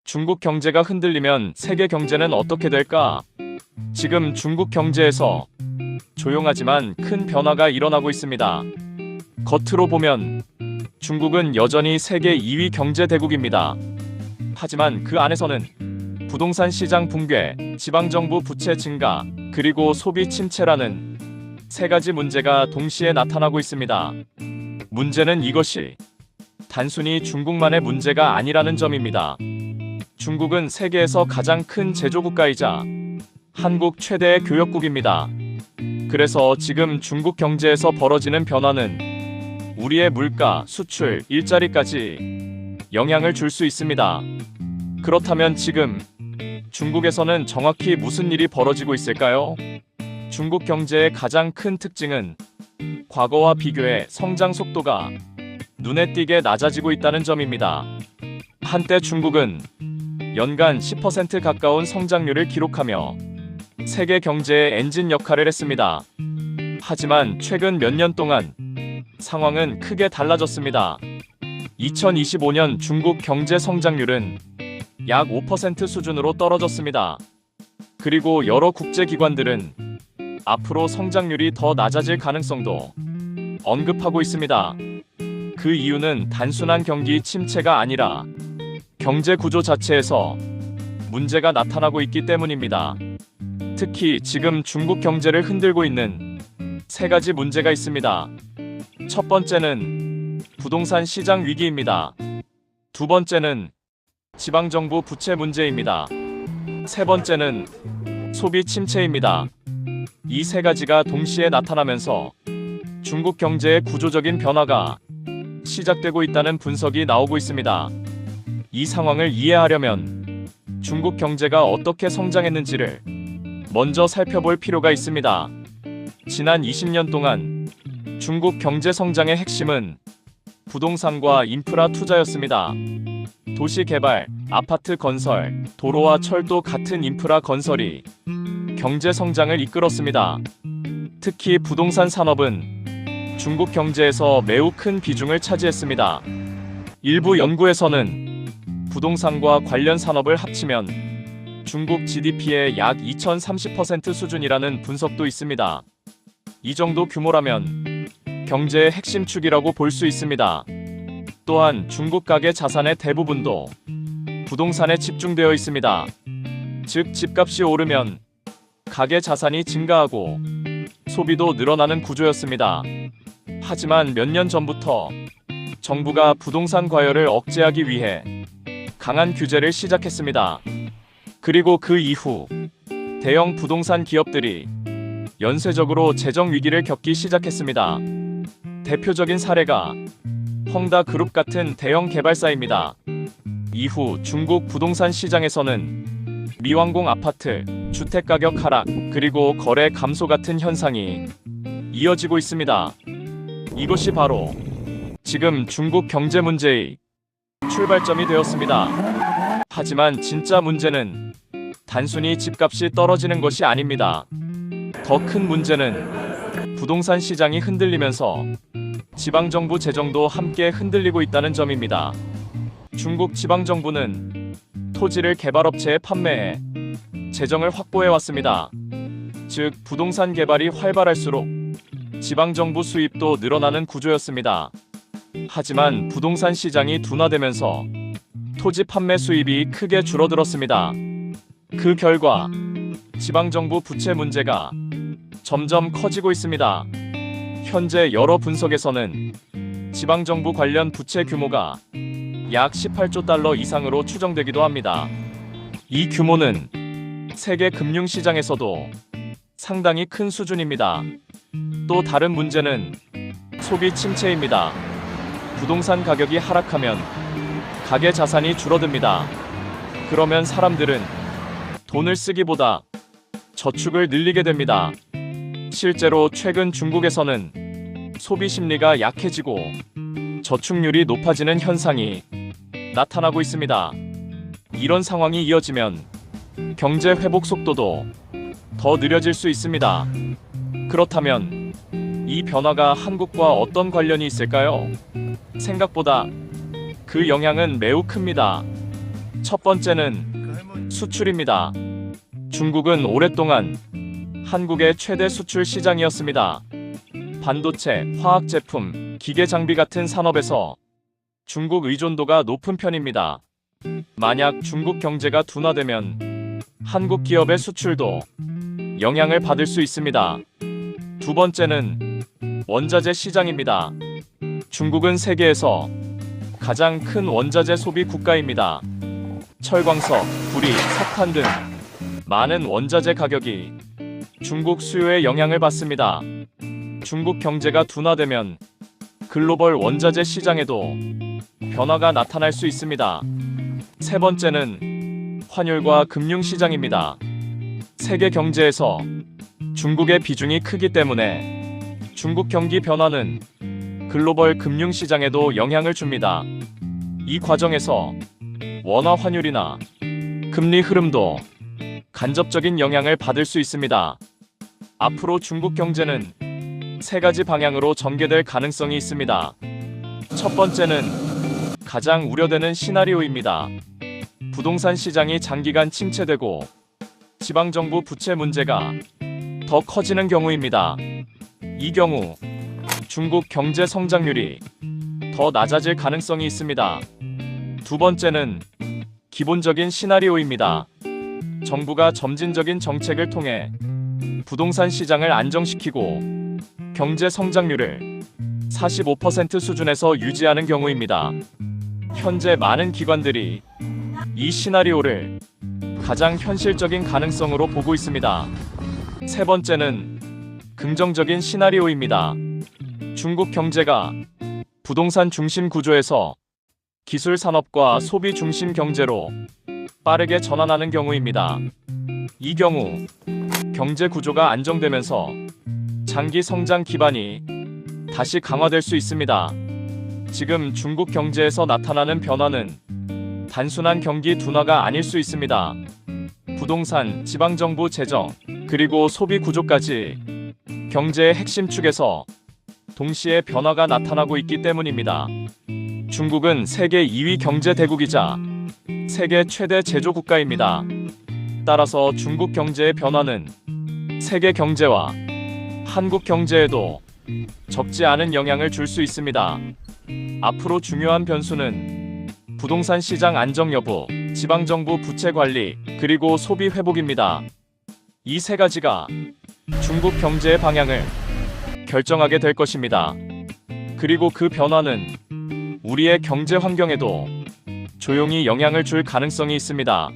중국 경제가 흔들리면 세계 경제는 어떻게 될까? 지금 중국 경제에서 조용하지만 큰 변화가 일어나고 있습니다. 겉으로 보면 중국은 여전히 세계 2위 경제 대국입니다. 하지만 그 안에서는 부동산 시장 붕괴, 지방정부 부채 증가, 그리고 소비 침체라는 세 가지 문제가 동시에 나타나고 있습니다. 문제는 이것이 단순히 중국만의 문제가 아니라는 점입니다. 중국은 세계에서 가장 큰 제조국가이자 한국 최대의 교역국입니다. 그래서 지금 중국 경제에서 벌어지는 변화는 우리의 물가, 수출, 일자리까지 영향을 줄 수 있습니다. 그렇다면 지금 중국에서는 정확히 무슨 일이 벌어지고 있을까요? 중국 경제의 가장 큰 특징은 과거와 비교해 성장 속도가 눈에 띄게 낮아지고 있다는 점입니다. 한때 중국은 연간 10% 가까운 성장률을 기록하며 세계 경제의 엔진 역할을 했습니다. 하지만 최근 몇 년 동안 상황은 크게 달라졌습니다. 2025년 중국 경제 성장률은 약 5% 수준으로 떨어졌습니다. 그리고 여러 국제기관들은 앞으로 성장률이 더 낮아질 가능성도 언급하고 있습니다. 그 이유는 단순한 경기 침체가 아니라 경제 구조 자체에서 문제가 나타나고 있기 때문입니다. 특히 지금 중국 경제를 흔들고 있는 세 가지 문제가 있습니다. 첫 번째는 부동산 시장 위기입니다. 두 번째는 지방정부 부채 문제입니다. 세 번째는 소비 침체입니다. 이 세 가지가 동시에 나타나면서 중국 경제의 구조적인 변화가 시작되고 있다는 분석이 나오고 있습니다. 이 상황을 이해하려면 중국 경제가 어떻게 성장했는지를 먼저 살펴볼 필요가 있습니다. 지난 20년 동안 중국 경제 성장의 핵심은 부동산과 인프라 투자였습니다. 도시 개발, 아파트 건설, 도로와 철도 같은 인프라 건설이 경제 성장을 이끌었습니다. 특히 부동산 산업은 중국 경제에서 매우 큰 비중을 차지했습니다. 일부 연구에서는 부동산과 관련 산업을 합치면 중국 GDP의 약 2030% 수준이라는 분석도 있습니다. 이 정도 규모라면 경제의 핵심 축이라고 볼 수 있습니다. 또한 중국 가계 자산의 대부분도 부동산에 집중되어 있습니다. 즉 집값이 오르면 가계 자산이 증가하고 소비도 늘어나는 구조였습니다. 하지만 몇 년 전부터 정부가 부동산 과열을 억제하기 위해 강한 규제를 시작했습니다. 그리고 그 이후 대형 부동산 기업들이 연쇄적으로 재정 위기를 겪기 시작했습니다. 대표적인 사례가 헝다그룹 같은 대형 개발사입니다. 이후 중국 부동산 시장에서는 미완공 아파트, 주택가격 하락, 그리고 거래 감소 같은 현상이 이어지고 있습니다. 이것이 바로 지금 중국 경제 문제의 출발점이 되었습니다. 하지만 진짜 문제는 단순히 집값이 떨어지는 것이 아닙니다. 더 큰 문제는 부동산 시장이 흔들리면서 지방정부 재정도 함께 흔들리고 있다는 점입니다. 중국 지방정부는 토지를 개발업체에 판매해 재정을 확보해 왔습니다. 즉 부동산 개발이 활발할수록 지방정부 수입도 늘어나는 구조였습니다. 하지만 부동산 시장이 둔화되면서 토지 판매 수입이 크게 줄어들었습니다. 그 결과 지방정부 부채 문제가 점점 커지고 있습니다. 현재 여러 분석에서는 지방정부 관련 부채 규모가 약 18조 달러 이상으로 추정되기도 합니다. 이 규모는 세계 금융시장에서도 상당히 큰 수준입니다. 또 다른 문제는 소비 침체입니다. 부동산 가격이 하락하면 가계 자산이 줄어듭니다. 그러면 사람들은 돈을 쓰기보다 저축을 늘리게 됩니다. 실제로 최근 중국에서는 소비 심리가 약해지고 저축률이 높아지는 현상이 나타나고 있습니다. 이런 상황이 이어지면 경제 회복 속도도 더 느려질 수 있습니다. 그렇다면 이 변화가 한국과 어떤 관련이 있을까요? 생각보다 그 영향은 매우 큽니다. 첫 번째는 수출입니다. 중국은 오랫동안 한국의 최대 수출 시장이었습니다. 반도체, 화학제품, 기계장비 같은 산업에서 중국 의존도가 높은 편입니다. 만약 중국 경제가 둔화되면 한국 기업의 수출도 영향을 받을 수 있습니다. 두 번째는 원자재 시장입니다. 중국은 세계에서 가장 큰 원자재 소비 국가입니다. 철광석, 구리, 석탄 등 많은 원자재 가격이 중국 수요에 영향을 받습니다. 중국 경제가 둔화되면 글로벌 원자재 시장에도 변화가 나타날 수 있습니다. 세 번째는 환율과 금융 시장입니다. 세계 경제에서 중국의 비중이 크기 때문에 중국 경기 변화는 글로벌 금융 시장에도 영향을 줍니다. 이 과정에서 원화 환율이나 금리 흐름도 간접적인 영향을 받을 수 있습니다. 앞으로 중국 경제는 세 가지 방향으로 전개될 가능성이 있습니다. 첫 번째는 가장 우려되는 시나리오입니다. 부동산 시장이 장기간 침체되고 지방정부 부채 문제가 더 커지는 경우입니다. 이 경우 중국 경제 성장률이 더 낮아질 가능성이 있습니다. 두 번째는 기본적인 시나리오입니다. 정부가 점진적인 정책을 통해 부동산 시장을 안정시키고 경제 성장률을 45% 수준에서 유지하는 경우입니다. 현재 많은 기관들이 이 시나리오를 가장 현실적인 가능성으로 보고 있습니다. 세 번째는 긍정적인 시나리오입니다. 중국 경제가 부동산 중심 구조에서 기술 산업과 소비 중심 경제로 빠르게 전환하는 경우입니다. 이 경우 경제 구조가 안정되면서 장기 성장 기반이 다시 강화될 수 있습니다. 지금 중국 경제에서 나타나는 변화는 단순한 경기 둔화가 아닐 수 있습니다. 부동산, 지방정부 재정, 그리고 소비 구조까지 경제의 핵심 축에서 동시에 변화가 나타나고 있기 때문입니다. 중국은 세계 2위 경제 대국이자 세계 최대 제조 국가입니다. 따라서 중국 경제의 변화는 세계 경제와 한국 경제에도 적지 않은 영향을 줄 수 있습니다. 앞으로 중요한 변수는 부동산 시장 안정 여부, 지방정부 부채 관리, 그리고 소비 회복입니다. 이 세 가지가 중국 경제의 방향을 결정하게 될 것입니다. 그리고 그 변화는 우리의 경제 환경에도 조용히 영향을 줄 가능성이 있습니다.